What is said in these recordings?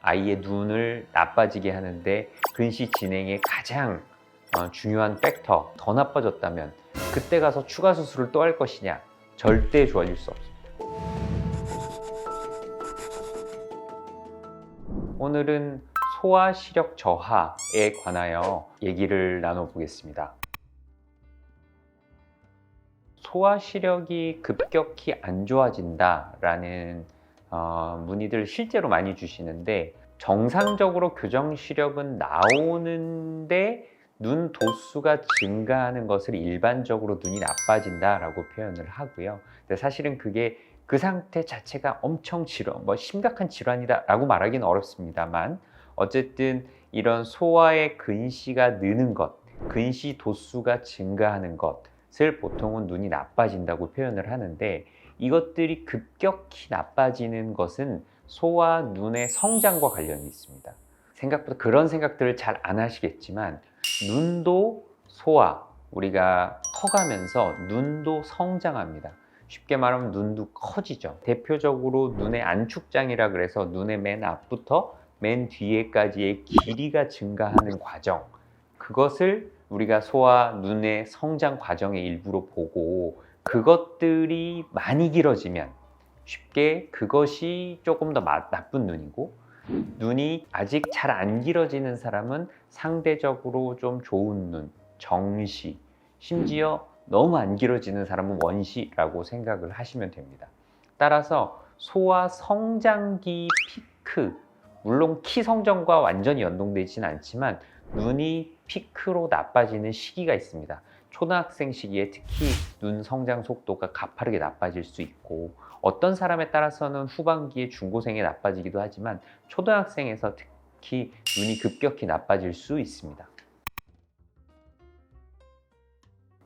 아이의 눈을 나빠지게 하는데 근시 진행의 가장 중요한 팩터, 더 나빠졌다면 그때 가서 추가 수술을 또 할 것이냐? 절대 좋아질 수 없습니다. 오늘은 소화 시력 저하에 관하여 얘기를 나눠보겠습니다. 소화 시력이 급격히 안 좋아진다라는 문의들 실제로 많이 주시는데, 정상적으로 교정 시력은 나오는데 눈 도수가 증가하는 것을 일반적으로 눈이 나빠진다라고 표현을 하고요. 근데 사실은 그게 그 상태 자체가 엄청 심각한 질환이다라고 말하기는 어렵습니다만, 어쨌든 이런 소화의 근시가 느는 것, 근시 도수가 증가하는 것을 보통은 눈이 나빠진다고 표현을 하는데, 이것들이 급격히 나빠지는 것은 소와 눈의 성장과 관련이 있습니다. 생각보다 그런 생각들을 잘 안 하시겠지만, 눈도 소화, 우리가 커가면서 눈도 성장합니다. 쉽게 말하면 눈도 커지죠. 대표적으로 눈의 안축장이라 그래서 눈의 맨 앞부터 맨 뒤에까지의 길이가 증가하는 과정, 그것을 우리가 소와 눈의 성장 과정의 일부로 보고, 그것들이 많이 길어지면 쉽게 그것이 조금 더 나쁜 눈이고, 눈이 아직 잘 안 길어지는 사람은 상대적으로 좀 좋은 눈, 정시, 심지어 너무 안 길어지는 사람은 원시라고 생각을 하시면 됩니다. 따라서 소아 성장기 피크, 물론 키 성장과 완전히 연동되지는 않지만 눈이 피크로 나빠지는 시기가 있습니다. 초등학생 시기에 특히 눈 성장 속도가 가파르게 나빠질 수 있고, 어떤 사람에 따라서는 후반기에 중고생에 나빠지기도 하지만 초등학생에서 특히 눈이 급격히 나빠질 수 있습니다.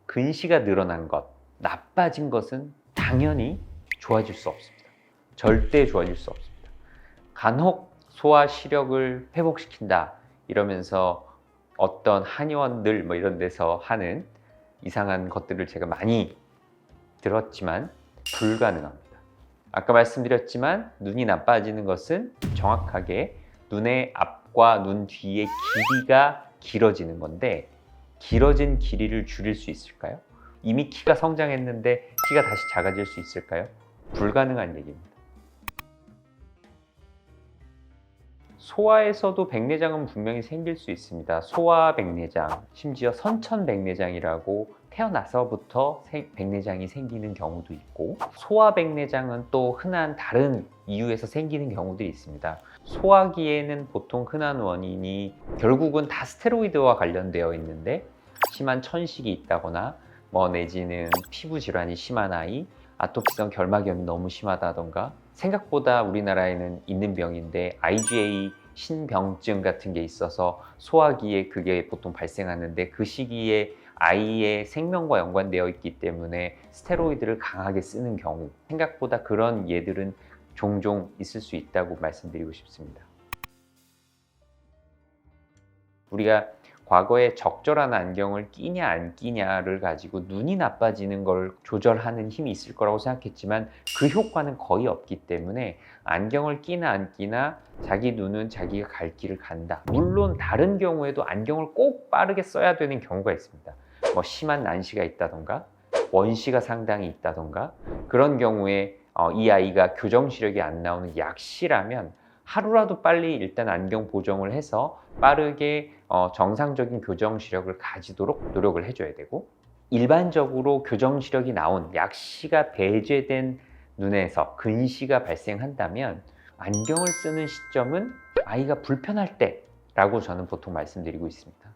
근시가 늘어난 것, 나빠진 것은 당연히 좋아질 수 없습니다. 절대 좋아질 수 없습니다. 간혹 소화 시력을 회복시킨다 이러면서 어떤 한의원들 이런 데서 하는 이상한 것들을 제가 많이 들었지만 불가능합니다. 아까 말씀드렸지만 눈이 나빠지는 것은 정확하게 눈의 앞과 눈 뒤의 길이가 길어지는 건데, 길어진 길이를 줄일 수 있을까요? 이미 키가 성장했는데 키가 다시 작아질 수 있을까요? 불가능한 얘기입니다. 소아에서도 백내장은 분명히 생길 수 있습니다. 소아백내장, 심지어 선천백내장이라고 태어나서부터 백내장이 생기는 경우도 있고, 소아백내장은 또 흔한 다른 이유에서 생기는 경우들이 있습니다. 소아기에는 보통 흔한 원인이 결국은 다 스테로이드와 관련되어 있는데, 심한 천식이 있다거나 내지는 피부 질환이 심한 아이, 아토피성 결막염이 너무 심하다던가, 생각보다 우리나라에는 있는 병인데 IgA 신병증 같은 게 있어서 소화기에 그게 보통 발생하는데, 그 시기에 아이의 생명과 연관되어 있기 때문에 스테로이드를 강하게 쓰는 경우, 생각보다 그런 예들은 종종 있을 수 있다고 말씀드리고 싶습니다. 우리가 과거에 적절한 안경을 끼냐 안 끼냐를 가지고 눈이 나빠지는 걸 조절하는 힘이 있을 거라고 생각했지만 그 효과는 거의 없기 때문에 안경을 끼나 안 끼나 자기 눈은 자기가 갈 길을 간다. 물론 다른 경우에도 안경을 꼭 빠르게 써야 되는 경우가 있습니다. 심한 난시가 있다던가 원시가 상당히 있다던가, 그런 경우에 이 아이가 교정 시력이 안 나오는 약시라면 하루라도 빨리 일단 안경 보정을 해서 빠르게 정상적인 교정 시력을 가지도록 노력을 해줘야 되고, 일반적으로 교정 시력이 나온 약시가 배제된 눈에서 근시가 발생한다면 안경을 쓰는 시점은 아이가 불편할 때라고 저는 보통 말씀드리고 있습니다.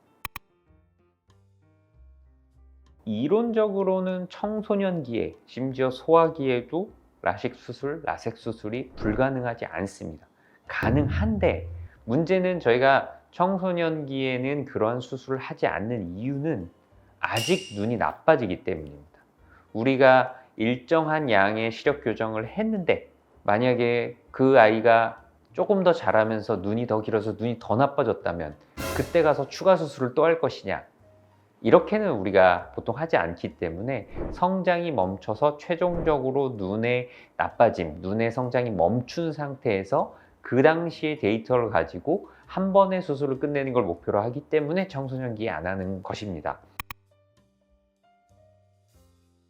이론적으로는 청소년기에, 심지어 소아기에도 라식 수술, 라섹 수술이 불가능하지 않습니다. 가능한데, 문제는 저희가 청소년기에는 그런 수술을 하지 않는 이유는 아직 눈이 나빠지기 때문입니다. 우리가 일정한 양의 시력 교정을 했는데 만약에 그 아이가 조금 더 자라면서 눈이 더 길어서 눈이 더 나빠졌다면 그때 가서 추가 수술을 또 할 것이냐? 이렇게는 우리가 보통 하지 않기 때문에 성장이 멈춰서 최종적으로 눈의 나빠짐, 눈의 성장이 멈춘 상태에서 그 당시의 데이터를 가지고 한 번의 수술을 끝내는 걸 목표로 하기 때문에 청소년기에 안 하는 것입니다.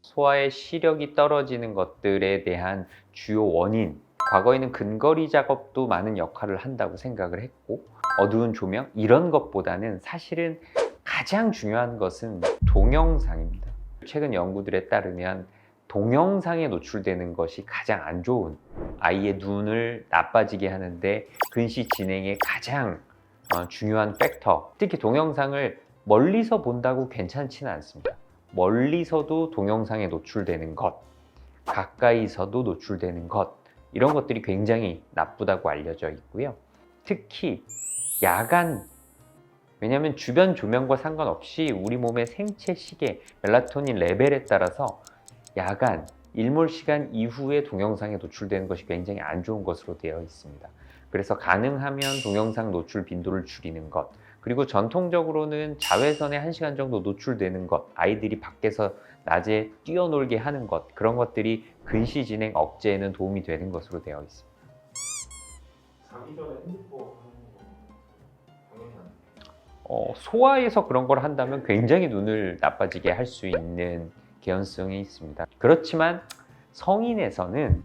소아의 시력이 떨어지는 것들에 대한 주요 원인, 과거에는 근거리 작업도 많은 역할을 한다고 생각을 했고, 어두운 조명 이런 것보다는 사실은 가장 중요한 것은 동영상입니다. 최근 연구들에 따르면 동영상에 노출되는 것이 가장 안 좋은, 아이의 눈을 나빠지게 하는데 근시 진행에 가장 중요한 팩터. 특히 동영상을 멀리서 본다고 괜찮지는 않습니다. 멀리서도 동영상에 노출되는 것, 가까이서도 노출되는 것, 이런 것들이 굉장히 나쁘다고 알려져 있고요. 특히 야간, 왜냐하면 주변 조명과 상관없이 우리 몸의 생체 시계, 멜라토닌 레벨에 따라서 야간, 일몰 시간 이후에 동영상에 노출되는 것이 굉장히 안 좋은 것으로 되어 있습니다. 그래서 가능하면 동영상 노출 빈도를 줄이는 것, 그리고 전통적으로는 자외선에 1시간 정도 노출되는 것, 아이들이 밖에서 낮에 뛰어놀게 하는 것, 그런 것들이 근시 진행 억제에는 도움이 되는 것으로 되어 있습니다. 자기 전에 핸드폰 하는 거 당연히 안 돼요. 소아에서 그런 걸 한다면 굉장히 눈을 나빠지게 할 수 있는 개연성이 있습니다. 그렇지만 성인에서는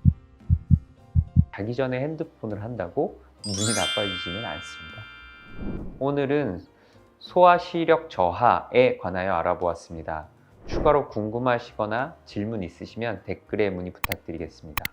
자기 전에 핸드폰을 한다고 눈이 나빠지지는 않습니다. 오늘은 소아 시력 저하에 관하여 알아보았습니다. 추가로 궁금하시거나 질문 있으시면 댓글에 문의 부탁드리겠습니다.